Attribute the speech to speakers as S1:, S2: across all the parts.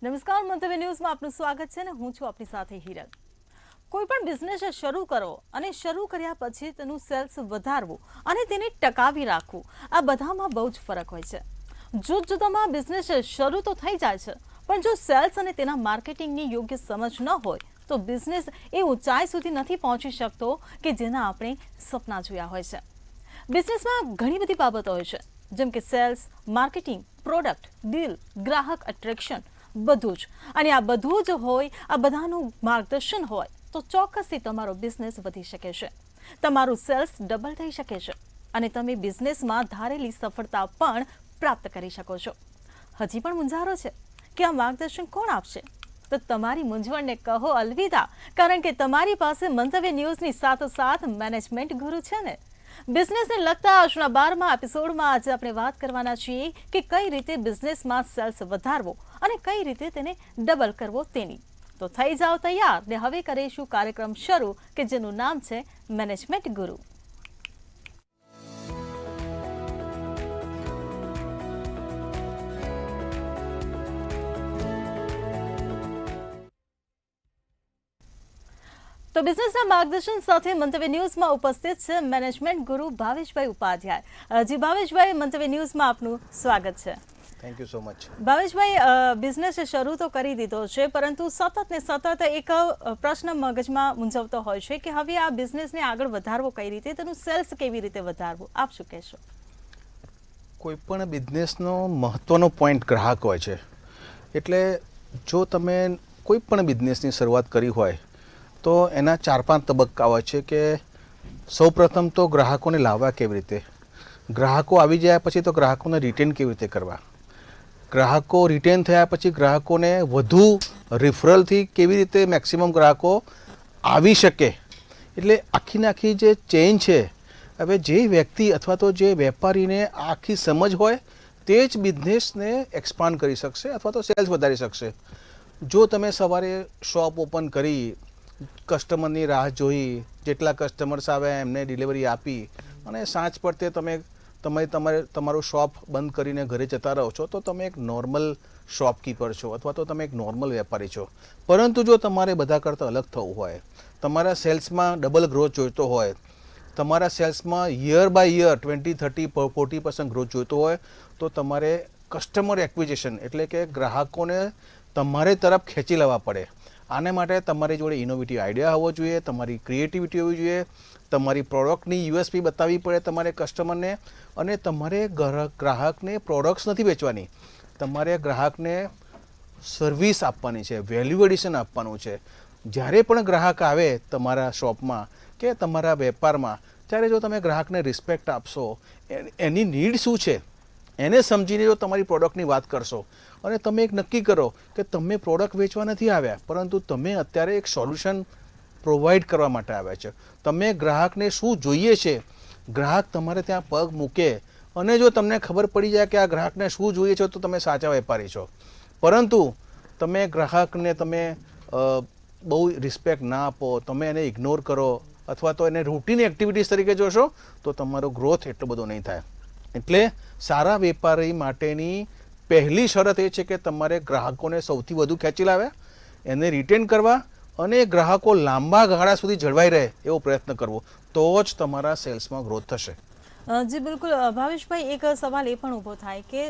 S1: નમસ્કાર, મંતવ્ય ન્યૂઝમાં આપનું સ્વાગત છે ને હું છું આપની સાથે હિરલ. કોઈ પણ બિઝનેસ શરૂ કરો અને શરૂ કર્યા પછી તેનું સેલ્સ વધારવું અને તેને ટકાવી રાખવું, આ બધામાં બહુ જ ફરક હોય છે. જુદામાં બિઝનેસ શરૂ તો થઈ જાય છે, પણ જો સેલ્સ અને તેના માર્કેટિંગની યોગ્ય સમજ ન હોય તો બિઝનેસ એ ઊંચાઈ સુધી નથી પહોંચી શકતો કે જેના આપણે સપના જોયા હોય છે. બિઝનેસમાં ઘણી બધી બાબતો હોય છે, જેમ કે સેલ્સ, માર્કેટિંગ, પ્રોડક્ટ, ડીલ, ગ્રાહક એટ્રેક્શન, બધું જ. અને આ બધું જ હોય, આ બધાનું માર્ગદર્શન હોય તો ચોક્કસથી તમારો બિઝનેસ વધી શકે છે, તમારું સેલ્સ ડબલ થઈ શકે છે અને તમે બિઝનેસમાં ધારેલી સફળતા પણ પ્રાપ્ત કરી શકો છો. હજી પણ મૂંઝારો છે કે આ માર્ગદર્શન કોણ આપશે? તો તમારી મૂંઝવણને કહો અલવિદા, કારણ કે તમારી પાસે મંતવ્ય ન્યૂઝની સાથોસાથ મેનેજમેન્ટ ગુરુ છે ને. બિઝનેસને લગતા આજના 12મા એપિસોડમાં આજે આપણે વાત કરવાના છીએ કે કઈ રીતે બિઝનેસમાં સેલ્સ વધારવો અને કઈ રીતે તેને ડબલ કરવો તેની. તો થઈ જાઓ તૈયાર ને હવે કરીશું કાર્યક્રમ શરૂ કે જેનું નામ છે મેનેજમેન્ટ ગુરુ. તો બિઝનેસના માર્ગદર્શન સાથે મંતવ્ય ન્યૂઝમાં ઉપસ્થિત છે મેનેજમેન્ટ ગુરુ ભાવેશભાઈ ઉપાધ્યાય. જી ભાવેશભાઈ, મંતવ્ય ન્યૂઝમાં આપનું સ્વાગત છે.
S2: Thank you so much.
S1: Bhaveshbhai, business શરૂ તો કરી દીધો છે, પરંતુ સતત ને સતત એક પ્રશ્ન મગજમાં મૂંઝવતો હોય છે કે હવે આ બિઝનેસને આગળ વધારવો કઈ રીતે, તેનું સેલ્સ કેવી રીતે વધારવું, આપ શું કહેશો?
S2: કોઈ પણ બિઝનેસનો મહત્ત્વનો પોઈન્ટ ગ્રાહક હોય છે. એટલે જો તમે કોઈ પણ બિઝનેસની શરૂઆત કરી હોય તો એના 4-5 તબક્કા હોય છે કે સૌપ્રથમ તો ગ્રાહકોને લાવવા કેવી રીતે, ગ્રાહકો આવી જાય પછી તો ગ્રાહકોને રિટેન કેવી રીતે કરવા, ગ્રાહકો રિટેન થયા પછી ગ્રાહકોને વધુ રિફરલથી કેવી રીતે મેક્સિમમ ગ્રાહકો આવી શકે. એટલે આખી જે ચેઇન છે, હવે જે વ્યક્તિ અથવા તો જે વેપારીને આખી સમજ હોય તે જ બિઝનેસને એક્સપાન્ડ કરી શકશે અથવા તો સેલ્સ વધારી શકશે. જો તમે સવારે શોપ ઓપન કરી, કસ્ટમરની રાહ જોઈ, જેટલા કસ્ટમર્સ આવે એમને ડિલિવરી આપી અને સાંજ પડતે તમારું શોપ બંધ કરીને ઘરે જતા રહો છો તો તમે એક નોર્મલ શોપકીપર છો અથવા તો તમે એક નોર્મલ વેપારી છો. પરંતુ જો તમારે બધા કરતાં અલગ થવું હોય, તમારા સેલ્સમાં ડબલ ગ્રોથ જોઈતો હોય, તમારા સેલ્સમાં યર બાય યર 20-30-40% ગ્રોથ જોઈતો હોય તો તમારે કસ્ટમર એક્વિઝિશન એટલે કે ગ્રાહકોને તમારે તરફ ખેંચી લેવા પડે. આને માટે તમારી જોડે ઇનોવેટિવ આઈડિયા હોવો જોઈએ, તમારી ક્રિએટિવિટી હોવી જોઈએ, તમારી પ્રોડક્ટની યુએસપી બતાવવી પડે તમારે કસ્ટમરને, અને તમારે ગ્રાહકને પ્રોડક્ટ્સ નથી વેચવાની, તમારે ગ્રાહકને સર્વિસ આપવાની છે, વેલ્યુ એડિશન આપવાનું છે. જ્યારે પણ ગ્રાહક આવે તમારા શોપમાં કે તમારા વેપારમાં, ત્યારે જો તમે ગ્રાહકને રિસ્પેક્ટ આપશો, એની નીડ શું છે એને સમજીને જો તમારી પ્રોડક્ટની વાત કરશો અને તમે એક નક્કી કરો કે તમે પ્રોડક્ટ વેચવા નથી આવ્યા, પરંતુ તમે અત્યારે એક સોલ્યુશન પ્રોવાઈડ કરવા માટે આવ્યા છે. તમે ગ્રાહકને શું જોઈએ છે, ગ્રાહક તમારે ત્યાં પગ મૂકે અને જો તમને ખબર પડી જાય કે આ ગ્રાહકને શું જોઈએ છે તો તમે સાચા વેપારી છો. પરંતુ તમે ગ્રાહકને તમે બહુ રિસ્પેક્ટ ના આપો, તમે એને ઇગ્નોર કરો અથવા તો એને રૂટીન એક્ટિવિટીઝ તરીકે જોશો તો તમારો ગ્રોથ એટલો બધો નહીં થાય. એટલે સારા વેપારી માટેની પહેલી શરત એ છે કે તમારે ગ્રાહકોને સૌથી વધુ ખેંચી લાવ્યા, એને રિટેન કરવા અને ગ્રાહકો લાંબા ગાળા સુધી જળવાઈ રહે એવો પ્રયત્ન કરવો, તો જ તમારા સેલ્સમાં ગ્રોથ થશે.
S1: જી બિલકુલ. ભાવેશભાઈ, એક સવાલ એ પણ ઊભો થાય કે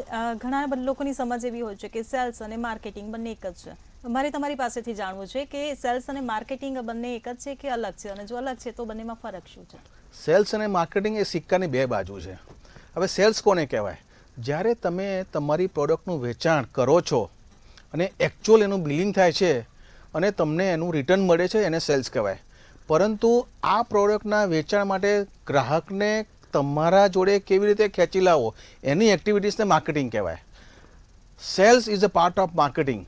S1: ઘણા લોકોની સમજ એવી હોય છે કે સેલ્સ અને માર્કેટિંગ બંને એક જ છે. મારે તમારી પાસેથી જાણવું છે કે સેલ્સ અને માર્કેટિંગ બંને એક જ છે કે અલગ છે, અને જો અલગ છે તો બંનેમાં ફરક શું છે?
S2: સેલ્સ અને માર્કેટિંગ એ સિક્કાની બે બાજુ છે. હવે સેલ્સ કોને કહેવાય? જ્યારે તમે તમારી પ્રોડક્ટનું વેચાણ કરો છો અને એકચ્યુઅલ એનું બિલિંગ થાય છે અને તમને એનું રિટર્ન મળે છે, એને સેલ્સ કહેવાય. પરંતુ આ પ્રોડક્ટના વેચાણ માટે ગ્રાહકને તમારા જોડે કેવી રીતે ખેંચી લાવો એની એક્ટિવિટીઝને માર્કેટિંગ કહેવાય. Sales is a part of marketing.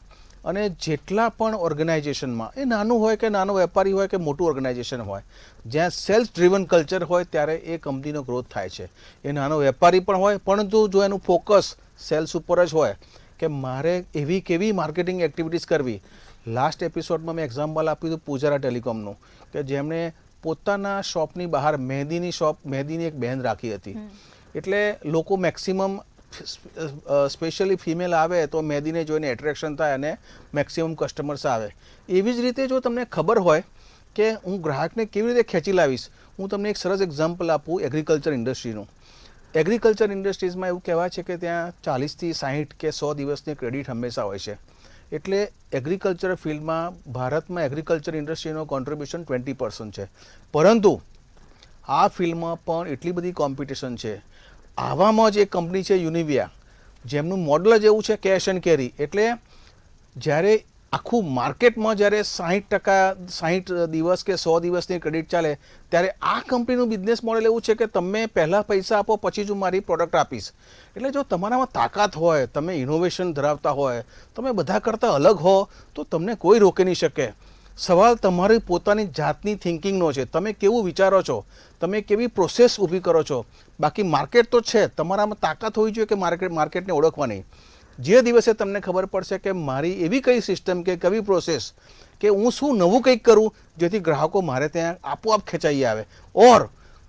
S2: અને જેટલા પણ ઓર્ગેનાઇઝેશનમાં, એ નાનું હોય કે નાનો વેપારી હોય કે મોટું ઓર્ગેનાઇઝેશન હોય, જ્યાં સેલ્સ ડ્રીવન કલ્ચર હોય ત્યારે એ કંપનીનો ગ્રોથ થાય છે. એ નાનો વેપારી પણ હોય, પરંતુ જો એનું ફોકસ સેલ્સ ઉપર જ હોય કે મારે એવી કેવી માર્કેટિંગ એક્ટિવિટીઝ કરવી. લાસ્ટ એપિસોડમાં મેં એક્ઝામ્પલ આપ્યું હતું પૂજારા ટેલિકોમનું, કે જેમણે પોતાના શોપની બહાર મહેંદીની એક બેન રાખી હતી. એટલે લોકો મેક્સિમમ સ્પેશિયલી ફિમેલ આવે તો મહેંદીને જોઈને એટ્રેક્શન થાય અને મેક્સિમમ કસ્ટમર્સ આવે. એવી જ રીતે જો તમને ખબર હોય કે હું ગ્રાહકને કેવી રીતે ખેંચી લાવીશ, હું તમને એક સરસ એક્ઝામ્પલ આપું એગ્રીકલ્ચર ઇન્ડસ્ટ્રીનું. એગ્રીકલ્ચર ઇન્ડસ્ટ્રીઝમાં એવું કહેવાય છે કે ત્યાં 40થી 60 કે 100 દિવસની ક્રેડિટ હંમેશા હોય છે. એટલે એગ્રીકલ્ચર ફિલ્ડમાં ભારતમાં એગ્રીકલ્ચર ઇન્ડસ્ટ્રીનો કોન્ટ્રીબ્યુશન 20% છે. પરંતુ આ ફિલ્ડમાં પણ એટલી બધી કોમ્પિટિશન છે. આવામાં જ એક કંપની છે યુનિવિયા, જેમનું મોડલ જ એવું છે કેશ એન્ડ કેરી. એટલે જ્યારે આખું માર્કેટમાં જ્યારે 60 દિવસ કે 100 દિવસની ક્રેડિટ ચાલે, ત્યારે આ કંપનીનું બિઝનેસ મોડલ એવું છે કે તમે પહેલાં પૈસા આપો પછી જ હું મારી પ્રોડક્ટ આપીશ. એટલે જો તમારામાં તાકાત હોય, તમે ઇનોવેશન ધરાવતા હોય, તમે બધા કરતાં અલગ હો, તો તમને કોઈ રોકી નહીં શકે. સવાલ તમારી પોતાની જાતની થિંકિંગનો છે. તમે કેવું વિચારો છો, તમે કેવી પ્રોસેસ ઊભી કરો છો. બાકી માર્કેટ તો છે, તમારામાં તાકાત હોવી જોઈએ કે માર્કેટને ઓળખવાની. જે દિવસે તમને ખબર પડશે કે મારી એવી કઈ સિસ્ટમ કે કઈ પ્રોસેસ કે હું શું નવું કંઈક કરું જેથી ગ્રાહકો મારે ત્યાં આપોઆપ ખેંચાઈ આવે, ઓર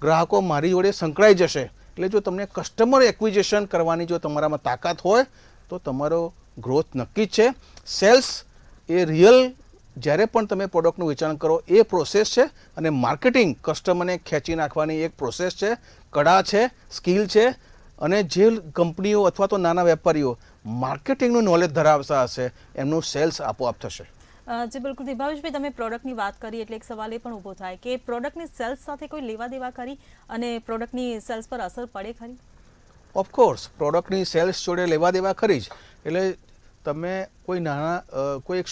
S2: ગ્રાહકો મારી જોડે સંકળાઈ જશે. એટલે જો તમને કસ્ટમર એક્વિઝિશન કરવાની જો તમારામાં તાકાત હોય તો તમારો ગ્રોથ નક્કી જ છે. સેલ્સ એ રિયલ જ્યારે પણ તમે પ્રોડક્ટનું વેચાણ કરો એ પ્રોસેસ છે, અને માર્કેટિંગ કસ્ટમરને ખેંચી નાખવાની એક પ્રોસેસ છે, કળા છે, સ્કિલ છે. અને જે કંપનીઓ અથવા તો નાના વેપારીઓ માર્કેટિંગનું નોલેજ ધરાવતા હશે એમનું સેલ્સ આપોઆપ થશે.
S1: જી બિલકુલ. દિભાવેશભાઈ, તમે પ્રોડક્ટની વાત કરી એટલે એક સવાલ એ પણ ઊભો થાય કે પ્રોડક્ટની સેલ્સ સાથે કોઈ લેવા દેવા કરી અને પ્રોડક્ટની સેલ્સ પર અસર પડે ખરી?
S2: ઓફકોર્સ પ્રોડક્ટની સેલ્સ જોડે લેવા દેવા ખરી જ. એટલે તમે કોઈ કોઈ એક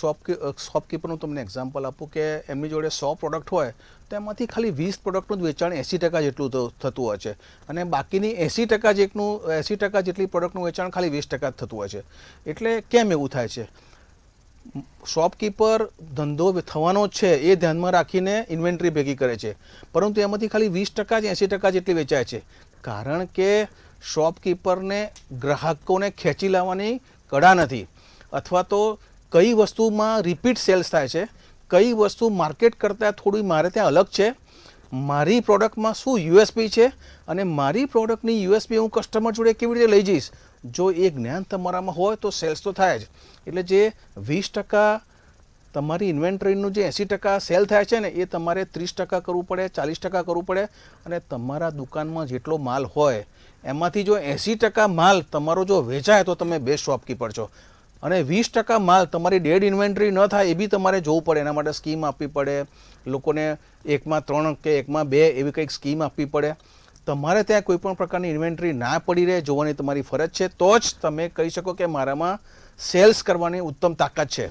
S2: શોપકીપરનું તમને એક્ઝામ્પલ આપું કે એમની જોડે 100 પ્રોડક્ટ હોય તો એમાંથી ખાલી 20 પ્રોડક્ટનું જ વેચાણ 80% જેટલું થતું હોય છે, અને બાકીની 80% જેટલી પ્રોડક્ટનું વેચાણ ખાલી 20% થતું હોય છે. એટલે કેમ એવું થાય છે? શોપકીપર ધંધો થવાનો જ છે એ ધ્યાનમાં રાખીને ઇન્વેન્ટરી ભેગી કરે છે, પરંતુ એમાંથી ખાલી 20% જ 80% જેટલી વેચાય છે. કારણ કે શોપકીપરને ગ્રાહકોને ખેંચી લાવવાની કળા નથી, અથવા તો કઈ વસ્તુમાં રિપીટ સેલ્સ થાય છે, કઈ વસ્તુ માર્કેટ કરતાં થોડી મારે ત્યાં અલગ છે, મારી પ્રોડક્ટમાં શું યુએસપી છે, અને મારી પ્રોડક્ટની યુએસપી હું કસ્ટમર જોડે કેવી રીતે લઈ જઈશ. જો એ જ્ઞાન તમારામાં હોય તો સેલ્સ તો થાય જ. એટલે જે 20% તમારી ઇન્વેન્ટરીનું જે 80% સેલ થાય છે ને, એ તમારે 30% કરવું પડે, 40% કરવું પડે. અને તમારા દુકાનમાં જેટલો માલ હોય એમાંથી જો 80% માલ તમારો જો વેચાય તો તમે બેસ્ટ શોપકીપર છો. અને 20% માલ તમારી ડેડ ઇન્વેન્ટરી ન થાય એ બી તમારે જોવું પડે. એના માટે સ્કીમ આપવી પડે, લોકોને 1માં 3 કે 1માં 2 એવી કંઈક સ્કીમ આપવી પડે. તમારે ત્યાં કોઈ પણ પ્રકારની ઇન્વેન્ટરી ના પડી રહે જોવાની તમારી ફરજ છે, તો જ તમે કહી શકો કે મારામાં સેલ્સ કરવાની ઉત્તમ તાકાત છે.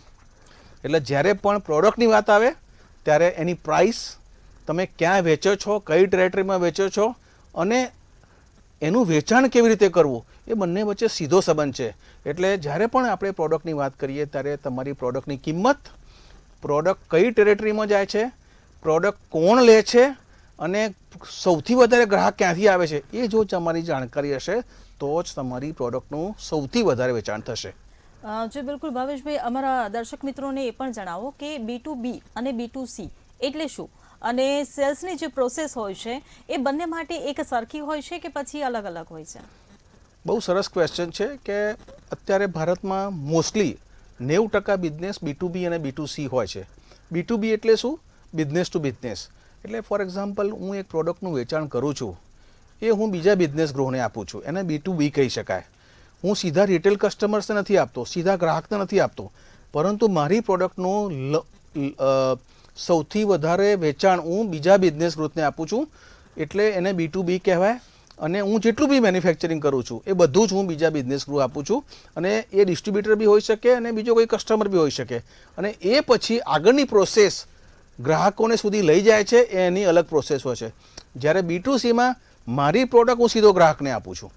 S2: એટલે જ્યારે પણ પ્રોડક્ટની વાત આવે ત્યારે એની પ્રાઇસ, તમે ક્યાં વેચો છો, કઈ ટેરેટરીમાં વેચો છો, અને એનું વેચાણ કેવી રીતે કરવું, એ બંને વચ્ચે સીધો સંબંધ છે. એટલે જ્યારે પણ આપણે પ્રોડક્ટની વાત કરીએ ત્યારે તમારી પ્રોડક્ટની કિંમત, પ્રોડક્ટ કઈ ટેરેટરીમાં જાય છે, પ્રોડક્ટ કોણ લે છે, અને સૌથી વધારે ગ્રાહક ક્યાંથી આવે છે, એ જો તમારી જાણકારી હશે તો જ તમારી પ્રોડક્ટનું સૌથી વધારે વેચાણ થશે.
S1: જી બિલકુલ. ભાવેશભાઈ, અમારા દર્શક મિત્રોને એ પણ જણાવો કે B2B અને B2C એટલે શું, અને સેલ્સની જે પ્રોસેસ હોય છે એ બંને માટે એક સરખી હોય છે કે પછી અલગ અલગ હોય છે?
S2: બહુ સરસ ક્વેશ્ચન છે કે અત્યારે ભારતમાં મોસ્ટલી 90% બિઝનેસ B2B અને B2C હોય છે. B2B એટલે શું? Business to business. એટલે ફોર એક્ઝામ્પલ, હું એક પ્રોડક્ટનું વેચાણ કરું છું, એ હું બીજા બિઝનેસ ગૃહને આપું છું, એને B2B કહી શકાય. હું સીધા રિટેલ કસ્ટમર્સને નથી આપતો, સીધા ગ્રાહકને નથી આપતો, પરંતુ મારી પ્રોડક્ટનું સૌથી વધારે વેચાણ હું બીજા બિઝનેસ ગ્રુપને આપું છું, એટલે એને B2B કહેવાય. અને હું જેટલું બી મેન્યુફેક્ચરિંગ કરું છું એ બધું જ હું બીજા બિઝનેસ ગ્રુપ આપું છું, અને એ ડિસ્ટ્રીબ્યુટર બી હોઈ શકે અને બીજો કોઈ કસ્ટમર બી હોઈ શકે. અને એ પછી આગળની પ્રોસેસ ગ્રાહકોને સુધી લઈ જાય છે, એની અલગ પ્રોસેસ હોય છે. જ્યારે B2Cમાં મારી પ્રોડક્ટ હું સીધો ગ્રાહકને આપું છું.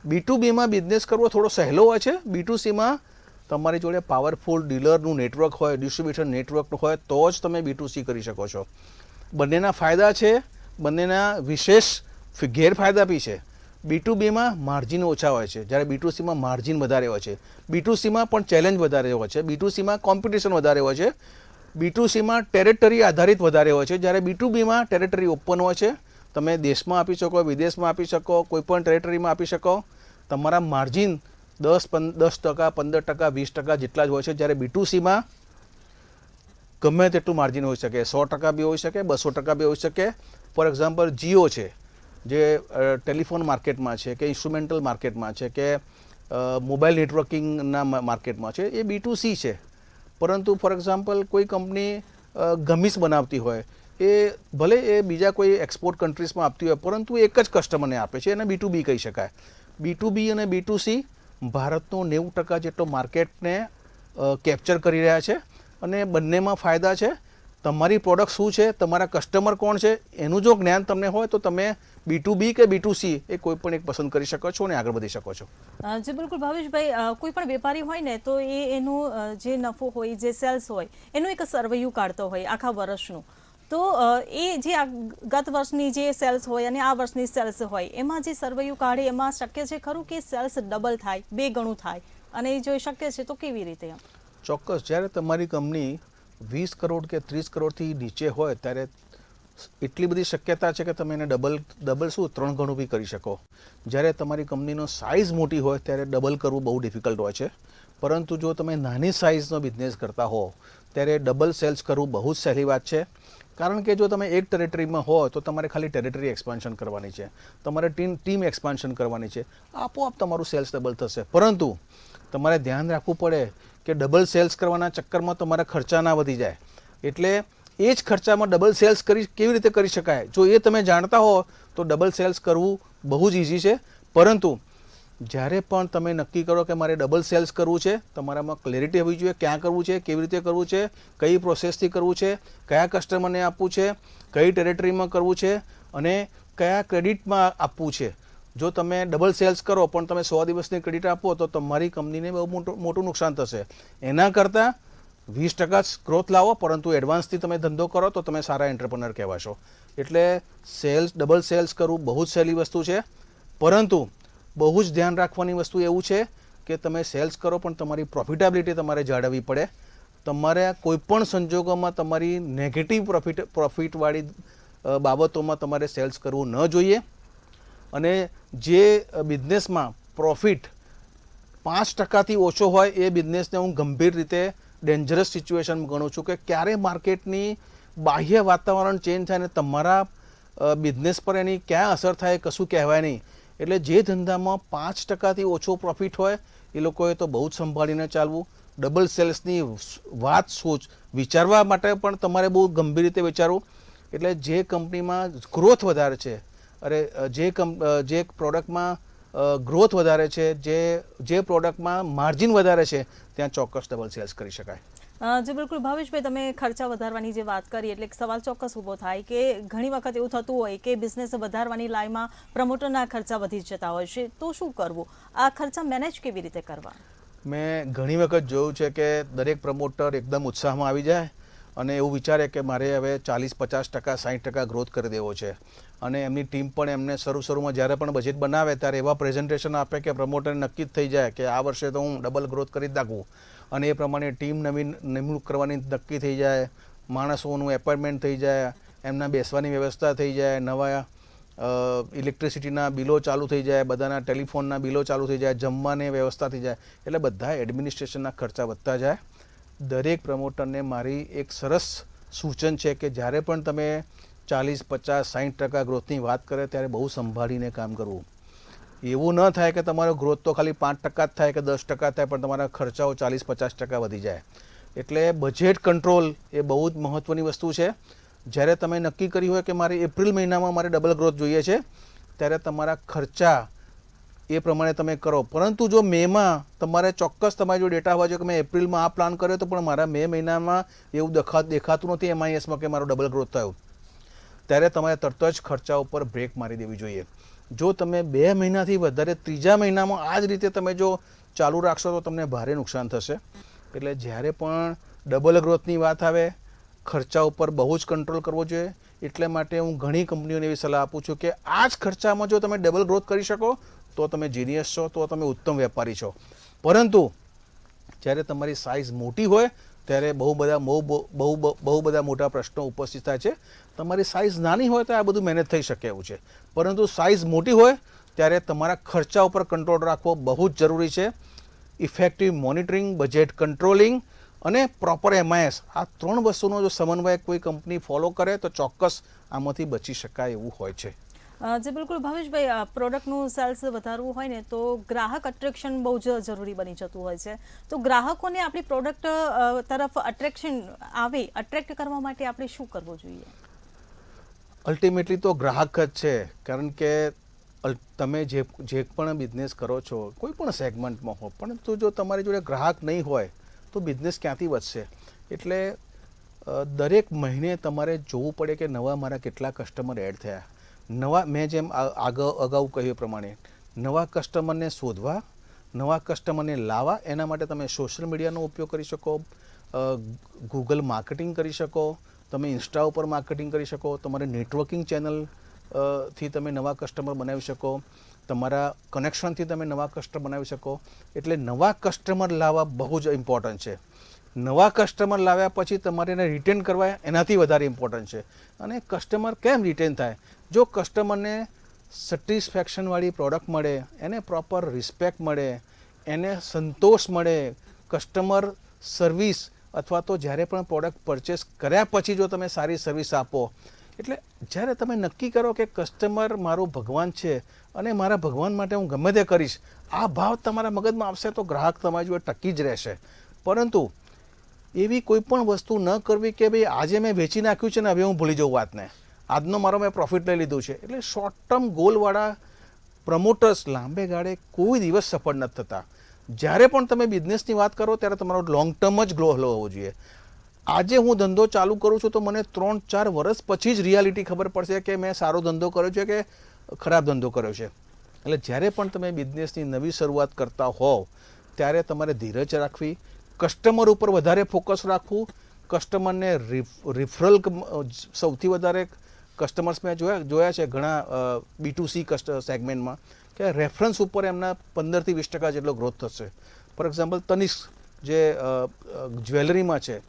S2: B2Bમાં બિઝનેસ કરવો થોડો સહેલો હોય છે. B2Cમાં તમારી જોડે પાવરફુલ ડીલરનું નેટવર્ક હોય, ડિસ્ટ્રીબ્યુટર નેટવર્ક હોય તો જ તમે B2C કરી શકો છો. બંનેના ફાયદા છે, બંનેના વિશેષ ગેરફાયદા બી છે. B2Bમાં માર્જિન ઓછા હોય છે, જ્યારે B2Cમાં માર્જિન વધારે હોય છે. B2Cમાં પણ ચેલેન્જ વધારે હોય છે, B2Cમાં કોમ્પિટિશન વધારે હોય છે, B2Cમાં ટેરેટરી આધારિત વધારે હોય છે, જ્યારે B2Bમાં ટેરેટરી ઓપન હોય છે. તમે દેશમાં આપી શકો, વિદેશમાં આપી શકો, કોઈ પણ ટેરેટરીમાં આપી શકો. તમારા માર્જિન 10% 15% 20% જેટલા જ હોય છે, જ્યારે B2Cમાં ગમે તેટલું માર્જિન હોઈ શકે, 100% બી હોઈ શકે, 200% બી હોઈ શકે. ફોર એક્ઝામ્પલ જીઓ છે, જે ટેલિફોન માર્કેટમાં છે, કે ઇન્સ્ટ્રુમેન્ટલ માર્કેટમાં છે, કે મોબાઈલ નેટવર્કિંગના માર્કેટમાં છે, એ B2C છે. પરંતુ ફોર એક્ઝામ્પલ કોઈ કંપની ગમીસ બનાવતી હોય, એ ભલે એ બીજા કોઈ એક્સપોર્ટ કન્ટ્રીઝમાં આપતી હોય, પરંતુ એક જ કસ્ટમરને આપે છે, એને B2B કહી શકાય. B2B અને B2C ભારતનો 90% જેટલો માર્કેટને કેપ્ચર કરી રહ્યા છે, અને બંનેમાં ફાયદા છે. તમારી પ્રોડક્ટ શું છે, તમારા કસ્ટમર કોણ છે, એનું જો જ્ઞાન તમને હોય તો તમે B2B કે B2C એ કોઈ પણ એક પસંદ કરી શકો છો અને આગળ વધી શકો છો.
S1: જી બિલકુલ ભાવેશભાઈ, કોઈ પણ વેપારી હોય ને તો એનું જે નફો હોય, જે સેલ્સ હોય, એનું એક સર્વેયું કાઢતો હોય આખા વર્ષનું. તો એ જે ગત વર્ષની જે સેલ્સ હોય અને આ વર્ષની સેલ્સ હોય, એમાં જે સર્વેયું કાઢે એમાં શક્ય છે ખરું કે સેલ્સ ડબલ થાય, 2 ગણું થાય, અને એ જો શક્ય છે તો કેવી રીતે?
S2: ચોક્કસ. જ્યારે તમારી કંપની 20 કરોડ કે 30 કરોડથી નીચે હોય, ત્યારે એટલી બધી શક્યતા છે કે તમે એને ડબલ શું 3 ગણું બી કરી શકો. જ્યારે તમારી કંપનીનો સાઇઝ મોટી હોય ત્યારે ડબલ કરવું બહુ ડિફિકલ્ટ હોય છે. પરંતુ જો તમે નાની સાઇઝનો બિઝનેસ કરતા હો ત્યારે ડબલ સેલ્સ કરવું બહુ જ સહેલી વાત છે. કારણ કે જો તમે એક ટેરેટરીમાં હો તો તમારે ખાલી ટેરેટરી એક્સપાન્શન કરવાની છે, તમારે ટીમ એક્સપાન્શન કરવાની છે, આપોઆપ તમારું સેલ્સ ડબલ થશે. પરંતુ તમારે ધ્યાન રાખવું પડે કે ડબલ સેલ્સ કરવાના ચક્કરમાં તમારા ખર્ચા ના વધી જાય. એટલે એ જ ખર્ચામાં ડબલ સેલ્સ કેવી રીતે કરી શકાય, જો એ તમે જાણતા હો તો ડબલ સેલ્સ કરવું બહુ જ ઇઝી છે. પરંતુ જ્યારે પણ તમે નક્કી કરો કે મારે ડબલ સેલ્સ કરવું છે, તમારામાં ક્લેરિટી હોવી જોઈએ, ક્યાં કરવું છે, કેવી રીતે કરવું છે, કઈ પ્રોસેસથી કરવું છે, કયા કસ્ટમરને આપવું છે, કઈ ટેરેટરીમાં કરવું છે અને કયા ક્રેડિટમાં આપવું છે. જો તમે ડબલ સેલ્સ કરો પણ તમે 100 દિવસની ક્રેડિટ આપો તો તમારી કંપનીને બહુ મોટું નુકસાન થશે. એના કરતાં 20% ગ્રોથ લાવો, પરંતુ એડવાન્સથી તમે ધંધો કરો તો તમે સારા એન્ટરપ્રનર કહેવાશો. એટલે ડબલ સેલ્સ કરવું બહુ જ સહેલી વસ્તુ છે. પરંતુ બહુ જ ધ્યાન રાખવાની વસ્તુ એવું છે કે તમે સેલ્સ કરો પણ તમારી પ્રોફિટેબિલિટી તમારે જાળવવી પડે. તમારે કોઈપણ સંજોગોમાં તમારી નેગેટિવ પ્રોફિટવાળી બાબતોમાં તમારે સેલ્સ કરવું ન જોઈએ. અને જે બિઝનેસમાં પ્રોફિટ 5%થી ઓછો હોય એ બિઝનેસને હું ગંભીર રીતે ડેન્જરસ સિચ્યુએશન ગણું છું, કે ક્યારે માર્કેટની બાહ્ય વાતાવરણ ચેન્જ થાય ને તમારા બિઝનેસ પર એની ક્યાં અસર થાય કશું કહેવાય નહીં. એટલે જે ધંધામાં 5%થી ઓછો પ્રોફિટ હોય એ લોકોએ તો બહુ જ સંભાળીને ચાલવું. ડબલ સેલ્સની વાત વિચારવા માટે પણ તમારે બહુ ગંભીર રીતે વિચારવું. એટલે જે કંપનીમાં ગ્રોથ વધારે છે, જે પ્રોડક્ટમાં ગ્રોથ વધારે છે, જે પ્રોડક્ટમાં માર્જિન વધારે છે, ત્યાં ચોક્કસ ડબલ સેલ્સ કરી શકાય.
S1: જી બિલકુલ ભાવેશભાઈ, તમે ખર્ચા વધારવાની જે વાત કરી એટલે એક સવાલ ચોક્કસ ઊભો થાય કે ઘણી વખત એવું થતું હોય કે બિઝનેસ વધારવાની લાઈનમાં પ્રમોટરના ખર્ચા વધી જતા હોય છે, તો શું કરવું? આ ખર્ચા મેનેજ કેવી રીતે કરવા?
S2: મેં ઘણી વખત જોયું છે કે દરેક પ્રમોટર એકદમ ઉત્સાહમાં આવી જાય અને એવું વિચારે કે મારે હવે 40-50% 60% ગ્રોથ કરી દેવો છે. અને એમની ટીમ પણ એમને શરૂમાં જ્યારે પણ બજેટ બનાવે ત્યારે એવા પ્રેઝન્ટેશન આપે કે પ્રમોટરને નક્કી જ થઈ જાય કે આ વર્ષે તો હું ડબલ ગ્રોથ કરી જ નાખું. અને એ પ્રમાણે ટીમ નવીન નિમણૂક કરવાની નક્કી થઈ જાય, માણસોનું એપોઇન્ટમેન્ટ થઈ જાય, એમના બેસવાની વ્યવસ્થા થઈ જાય, નવા ઇલેક્ટ્રિસિટીના બિલો ચાલુ થઈ જાય, બધાના ટેલિફોનના બિલો ચાલુ થઈ જાય, જમવાની વ્યવસ્થા થઈ જાય. એટલે બધા એડમિનિસ્ટ્રેશનના ખર્ચા વધતા જાય. દરેક પ્રમોટરને મારી એક સરસ સૂચન છે કે જ્યારે પણ તમે 40-50-60% ગ્રોથની વાત કરે ત્યારે બહુ સંભાળીને કામ કરવું. એવું ન થાય કે તમારો ગ્રોથ તો ખાલી 5% જ થાય કે 10% થાય પણ તમારા ખર્ચાઓ 40-50% વધી જાય. એટલે બજેટ કંટ્રોલ એ બહુ જ મહત્ત્વની વસ્તુ છે. જ્યારે તમે નક્કી કર્યું હોય કે મારે એપ્રિલ મહિનામાં મારે ડબલ ગ્રોથ જોઈએ છે, ત્યારે તમારા ખર્ચા એ પ્રમાણે તમે કરો. પરંતુ જો મેમાં તમારે ચોક્કસ તમારી જો ડેટા હોવા જોઈએ કે મેં એપ્રિલમાં આ પ્લાન કર્યો તો પણ મારા મે મહિનામાં એવું દેખાતું નથી MISમાં કે મારો ડબલ ગ્રોથ થયો, ત્યારે તમારે તરત જ ખર્ચા ઉપર બ્રેક મારી દેવી જોઈએ. જો તમે 2 મહિનાથી વધારે ત્રીજા મહિનામાં આ જ રીતે તમે જો ચાલુ રાખશો તો તમને ભારે નુકસાન થશે. એટલે જ્યારે પણ ડબલ ગ્રોથની વાત આવે ખર્ચા ઉપર બહુ જ કંટ્રોલ કરવો જોઈએ. એટલે માટે હું ઘણી કંપનીઓને એવી સલાહ આપું છું કે આ જ ખર્ચામાં જો તમે ડબલ ગ્રોથ કરી શકો તો તમે જીનિયસ છો, તો તમે ઉત્તમ વેપારી છો. પરંતુ જ્યારે તમારી સાઇઝ મોટી હોય ત્યારે બહુ બધા મોટા પ્રશ્નો ઉપસ્થિત થાય છે. તમારી સાઇઝ નાની હોય તો આ બધું મેનેજ થઈ શકે એવું છે. પરંતુ સાઇઝ મોટી હોય ત્યારે તમારા ખર્ચા ઉપર કંટ્રોલ રાખવો બહુ જ જરૂરી છે. ઇફેક્ટિવ મોનિટરિંગ, બજેટ કંટ્રોલિંગ અને પ્રોપર MIS, આ 3 વસ્તુનો જો સમન્વય કોઈ કંપની ફોલો કરે તો ચોક્કસ આમાંથી બચી શકાય એવું હોય છે.
S1: જી બિલકુલ ભાવેશભાઈ, પ્રોડક્ટનું સેલ્સ વધારવું હોય ને તો ગ્રાહક અટ્રેક્શન બહુ જ જરૂરી બની જતું હોય છે. તો ગ્રાહકોને આપણી પ્રોડક્ટ તરફ અટ્રેક્ટ કરવા માટે આપણે શું કરવું જોઈએ?
S2: અલ્ટિમેટલી તો ગ્રાહક જ છે, કારણ કે તમે જે પણ બિઝનેસ કરો છો કોઈ પણ સેગમેન્ટમાં હો, પરંતુ જો તમારી જોડે ગ્રાહક નહીં હોય તો બિઝનેસ ક્યાંથી વધશે? એટલે દરેક મહિને તમારે જોવું પડે કે નવા મારા કેટલા કસ્ટમર એડ થયા. મેં જેમ અગાઉ કહ્યું પ્રમાણે નવા કસ્ટમરને શોધવા, નવા કસ્ટમરને લાવવા, એના માટે તમે સોશિયલ મીડિયાનો ઉપયોગ કરી શકો, ગૂગલ માર્કેટિંગ કરી શકો, તમે ઇન્સ્ટા ઉપર માર્કેટિંગ કરી શકો, તમારે નેટવર્કિંગ ચેનલ થી તમે નવા કસ્ટમર બનાવી શકો, તમારા કનેક્શનથી તમે નવા કસ્ટમર બનાવી શકો. એટલે નવા કસ્ટમર લાવવા બહુ જ ઇમ્પોર્ટન્ટ છે. નવા કસ્ટમર લાવ્યા પછી તમારે એને રિટેન કરવા એનાથી વધારે ઇમ્પોર્ટન્ટ છે. અને કસ્ટમર કેમ રિટેન થાય? જો કસ્ટમરને સેટિસ્ફેક્શનવાળી પ્રોડક્ટ મળે, એને પ્રોપર રિસ્પેક્ટ મળે, એને સંતોષ મળે, કસ્ટમર સર્વિસ અથવા તો જ્યારે પણ પ્રોડક્ટ પરચેસ કર્યા પછી જો તમે સારી સર્વિસ આપો, એટલે જ્યારે તમે નક્કી કરો કે કસ્ટમર મારો ભગવાન છે અને મારા ભગવાન માટે હું ગમે તે કરીશ, આ ભાવ તમારા મગજમાં આવશે તો ગ્રાહક તમારી જોડે ટકી જ રહેશે. પરંતુ એવી કોઈ પણ વસ્તુ ન કરવી કે ભાઈ આજે મેં વેચી નાખ્યું છે ને હવે હું ભૂલી જાઉં વાતને, આજનો મારો મેં પ્રોફિટ લઈ લીધું છે. એટલે શોર્ટ ટર્મ ગોલવાળા પ્રમોટર્સ લાંબે ગાળે કોઈ દિવસ સફળ નથી થતા. જ્યારે પણ તમે બિઝનેસની વાત કરો ત્યારે તમારો લોંગ ટર્મ જ ગોલ હોવો જોઈએ. આજે હું ધંધો ચાલુ કરું છું તો મને 3-4 વર્ષ પછી જ રિયાલિટી ખબર પડશે કે મેં સારો ધંધો કર્યો છે કે ખરાબ ધંધો કર્યો છે. એટલે જ્યારે પણ તમે બિઝનેસની નવી શરૂઆત કરતા હોવ ત્યારે તમારે ધીરજ રાખવી, કસ્ટમર ઉપર વધારે ફોકસ રાખવું, કસ્ટમરને રિફરલ સૌથી વધારે કસ્ટમર્સ મેં જોયા છે ઘણા B2C સેગમેન્ટમાં કે રેફરન્સ ઉપર એમના 15% થી 20% જેટલો ગ્રોથ થશે. ફોર એક્ઝામ્પલ તનિષ્ક જે જ્વેલરીમાં છે,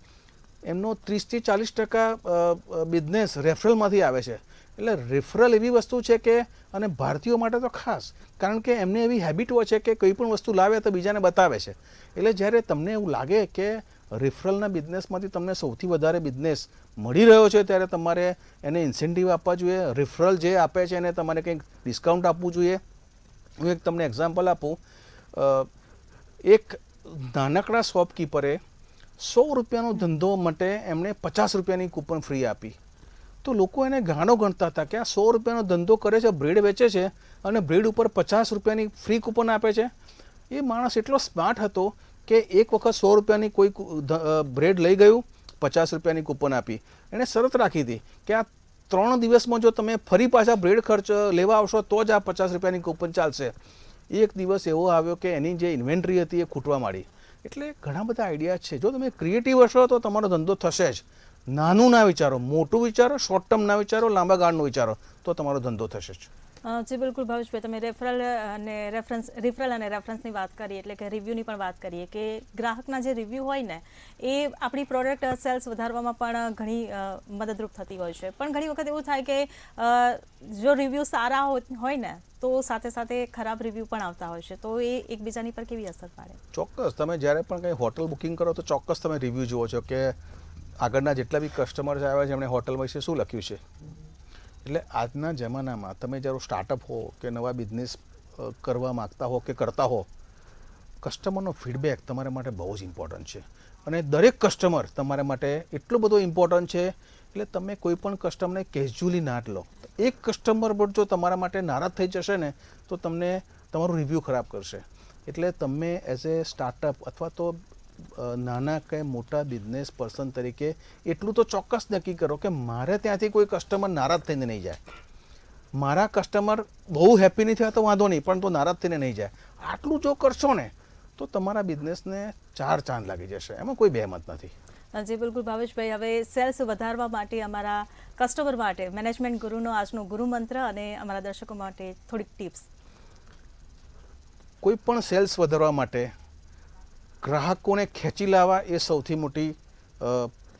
S2: એમનો 30% થી 40% બિઝનેસ રેફરલમાંથી આવે છે. એટલે રેફરલ એવી વસ્તુ છે કે, અને ભારતીયો માટે તો ખાસ, કારણ કે એમને એવી હેબિટ હોય છે કે કોઈ પણ વસ્તુ લાવે તો બીજાને બતાવે છે. એટલે જ્યારે તમને એવું લાગે કે રેફરલના બિઝનેસમાંથી તમને સૌથી વધારે બિઝનેસ મળી રહ્યો છે ત્યારે તમારે એને ઇન્સેન્ટિવ આપવા જોઈએ. રેફરલ જે આપે છે એને તમારે કંઈક ડિસ્કાઉન્ટ આપવું જોઈએ. હું એક તમને એક્ઝામ્પલ આપું. એક નાનકડા શોપકીપરે 100 રૂપિયાનો ધંધો માટે એમણે 50 રૂપિયાની કૂપન ફ્રી આપી. તો લોકો એને ગાણો ગણતા હતા કે આ 100 રૂપિયાનો ધંધો કરે છે, બ્રેડ વેચે છે અને બ્રેડ ઉપર 50 રૂપિયાની ફ્રી કૂપન આપે છે. એ માણસ એટલો સ્માર્ટ હતો કે એક વખત 100 રૂપિયાની કોઈ બ્રેડ લઈ ગયું, 50 રૂપિયાની કૂપન આપી. એણે શરત રાખી હતી કે આ 3 દિવસમાં જો તમે ફરી પાછા બ્રેડ ખર્ચ લેવા આવશો તો જ આ 50 રૂપિયાની કૂપન ચાલશે. એક દિવસ એવો આવ્યો કે એની જે ઇન્વેન્ટરી હતી એ ખૂટવા માંડી. એટલે ઘણા બધા આઈડિયા છે. જો તમે ક્રિએટિવ હશો તો તમારો ધંધો થશે જ. નાનું ના વિચારો, મોટું વિચારો, શોર્ટ ટર્મ ના વિચારો, લાંબા ગાળનું વિચારો, તો તમારો ધંધો થશે જ.
S1: જી બિલકુલ ભાવેશભાઈ, તમે રિફરલ અને રેફરન્સની વાત કરી, એટલે કે રિવ્યૂની પણ વાત કરીએ કે ગ્રાહકના જે રિવ્યૂ હોય ને એ આપણી પ્રોડક્ટ સેલ્સ વધારવામાં પણ ઘણી મદદરૂપ થતી હોય છે. પણ ઘણી વખત એવું થાય કે જો રિવ્યૂ સારા હોય ને તો સાથે સાથે ખરાબ રિવ્યૂ પણ આવતા હોય છે, તો એ એકબીજાની પર કેવી અસર પાડે?
S2: ચોક્કસ. તમે જ્યારે પણ કંઈ હોટલ બુકિંગ કરો તો ચોક્કસ તમે રિવ્યૂ જુઓ છો કે આગળના જેટલા બી કસ્ટમર્સ આવ્યા છે એમણે હોટલ વિશે શું લખ્યું છે. એટલે આજના જમાનામાં તમે જ્યારે સ્ટાર્ટઅપ હો કે નવા બિઝનેસ કરવા માગતા હો કે કરતા હો, કસ્ટમરનો ફીડબેક તમારા માટે બહુ જ ઇમ્પોર્ટન્ટ છે. અને દરેક કસ્ટમર તમારા માટે એટલો બધો ઇમ્પોર્ટન્ટ છે. એટલે તમે કોઈ પણ કસ્ટમરને કેઝ્યુઅલી ના લો. એક કસ્ટમર પર જો તમારા માટે નારાજ થઈ જશે ને તો તમને તમારું રિવ્યૂ ખરાબ કરશે. એટલે તમે એઝ એ સ્ટાર્ટઅપ અથવા તો નાના કે મોટા બિઝનેસ પર્સન તરીકે એટલું તો ચોક્કસ નક્કી કરો કે મારે ત્યાંથી કોઈ કસ્ટમર નારાજ થઈને નહીં જાય. મારા કસ્ટમર બહુ હેપી નહીં થયા તો વાંધો નહીં, પણ તો નારાજ થઈને નહીં જાય. આટલું જો કરશો ને તો તમારા બિઝનેસને 4 ચાંદ લાગી જશે. એમાં કોઈ બેમત નથી.
S1: જી બિલકુલ ભાવેશભાઈ, હવે સેલ્સ વધારવા માટે અમારા કસ્ટમર માટે મેનેજમેન્ટ ગુરુનો આજનો ગુરુ મંત્ર અને અમારા દર્શકો માટે થોડીક ટિપ્સ.
S2: કોઈ પણ સેલ્સ વધારવા માટે ગ્રાહકોને ખેંચી લાવવા એ સૌથી મોટી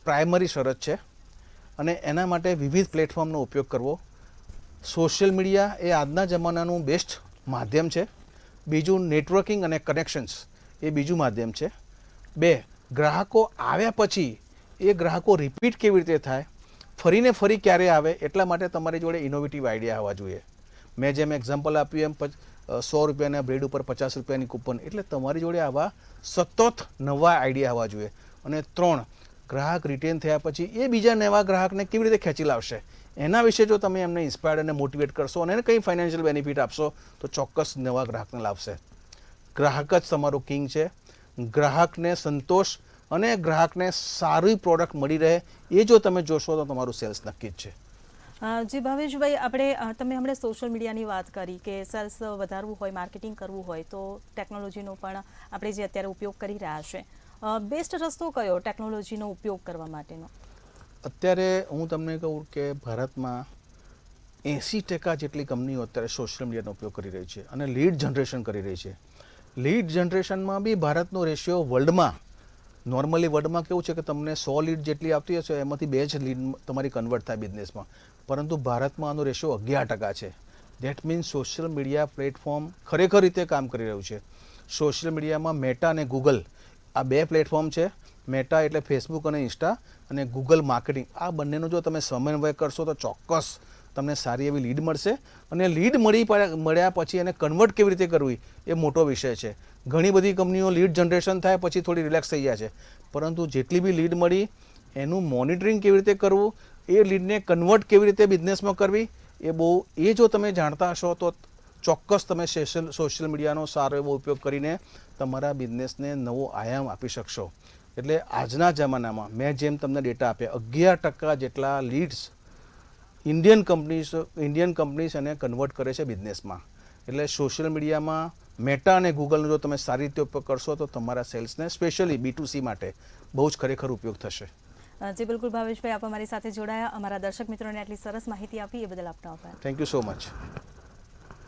S2: પ્રાઇમરી શરત છે. અને એના માટે વિવિધ પ્લેટફોર્મનો ઉપયોગ કરવો. સોશિયલ મીડિયા એ આજના જમાનાનું બેસ્ટ માધ્યમ છે, બીજું નેટવર્કિંગ અને કનેક્શન્સ એ બીજું માધ્યમ છે, 2 ગ્રાહકો આવ્યા પછી એ ગ્રાહકો રિપીટ કેવી રીતે થાય, ફરીને ફરી ક્યારે આવે, એટલા માટે તમારી જોડે ઇનોવેટિવ આઈડિયા આવવા જોઈએ. મેં જેમ એક્ઝામ્પલ આપ્યું એમ 100 રૂપિયાના બ્રેડ ઉપર 50 રૂપિયાની કૂપન, એટલે તમારી જોડે આવા સતત નવા આઈડિયા આવવા જોઈએ. અને 3 ગ્રાહક રિટેન થયા પછી એ બીજા નવા ગ્રાહકને કેવી રીતે ખેંચી લાવશે, એના વિશે જો તમે એમને ઇન્સ્પાયર્ડ અને મોટિવેટ કરશો અને એને કંઈ ફાઇનાન્શિયલ બેનિફિટ આપશો તો ચોક્કસ નવા ગ્રાહકને લાવશે. ગ્રાહક જ તમારો કિંગ છે. ગ્રાહકને સંતોષ અને ગ્રાહકને સારી પ્રોડક્ટ મળી રહે એ જો તમે જોશો તો તમારું સેલ્સ નક્કી જ છે.
S1: જી ભાવેશભાઈ, તમે હમણાં સોશિયલ મીડિયાની વાત કરી કે સેલ્સ વધારવું હોય, માર્કેટિંગ કરવું હોય તો ટેકનોલોજીનો પણ આપણે જે અત્યારે ઉપયોગ કરી રહ્યા છે, બેસ્ટ રસ્તો કયો ટેકનોલોજીનો ઉપયોગ કરવા માટેનો?
S2: અત્યારે હું તમને કહું કે ભારતમાં 80% જેટલી કંપનીઓ અત્યારે સોશિયલ મીડિયાનો ઉપયોગ કરી રહી છે અને લીડ જનરેશન કરી રહી છે. લીડ જનરેશનમાં બી ભારતનો રેશિયો નોર્મલી વર્લ્ડમાં કેવું છે કે તમને 100 લીડ જેટલી આવતી હશે એમાંથી 2 જ લીડ તમારી કન્વર્ટ થાય બિઝનેસમાં, પરંતુ ભારતમાં આનો રેશિયો 11% છે. That means social media platform ખરેખર રીતે કામ કરી રહ્યું છે. સોશિયલ મીડિયામાં મેટા અને ગૂગલ આ 2 પ્લેટફોર્મ છે. મેટા એટલે ફેસબુક અને ઇન્સ્ટા, અને ગૂગલ માર્કેટિંગ, આ બંનેનો જો તમે સમન્વય કરશો તો ચોક્કસ તમને સારી એવી લીડ મળશે. અને લીડ મળ્યા પછી એને કન્વર્ટ કેવી રીતે કરવી એ મોટો વિષય છે. ઘણી બધી કંપનીઓ લીડ જનરેશન થાય પછી થોડી રિલેક્સ થઈ જાય છે, પરંતુ જેટલી બી લીડ મળી એનું મોનિટરિંગ કેવી રીતે કરવું, એ લીડને કન્વર્ટ કેવી રીતે બિઝનેસમાં કરવી, એ જો તમે જાણતા હશો તો ચોક્કસ તમે સોશિયલ મીડિયાનો સારો એવો ઉપયોગ કરીને તમારા બિઝનેસને નવો આયામ આપી શકશો. એટલે આજના જમાનામાં મેં જેમ તમને ડેટા આપ્યા, 11% જેટલા લીડ્સ ઇન્ડિયન કંપનીઝ એને કન્વર્ટ કરે છે બિઝનેસમાં. એટલે સોશિયલ મીડિયામાં મેટા અને ગૂગલનો જો તમે સારી રીતે ઉપયોગ કરશો તો તમારા સેલ્સને સ્પેશિયલી B2C માટે બહુ જ ખરેખર ઉપયોગ થશે.
S1: જી બિલકુલ ભાવેશભાઈ, આપ અમારી સાથે જોડાયા, અમારા દર્શક મિત્રોને આટલી સરસ માહિતી આપી એ બદલ આપનો આભાર.
S2: Thank you so much.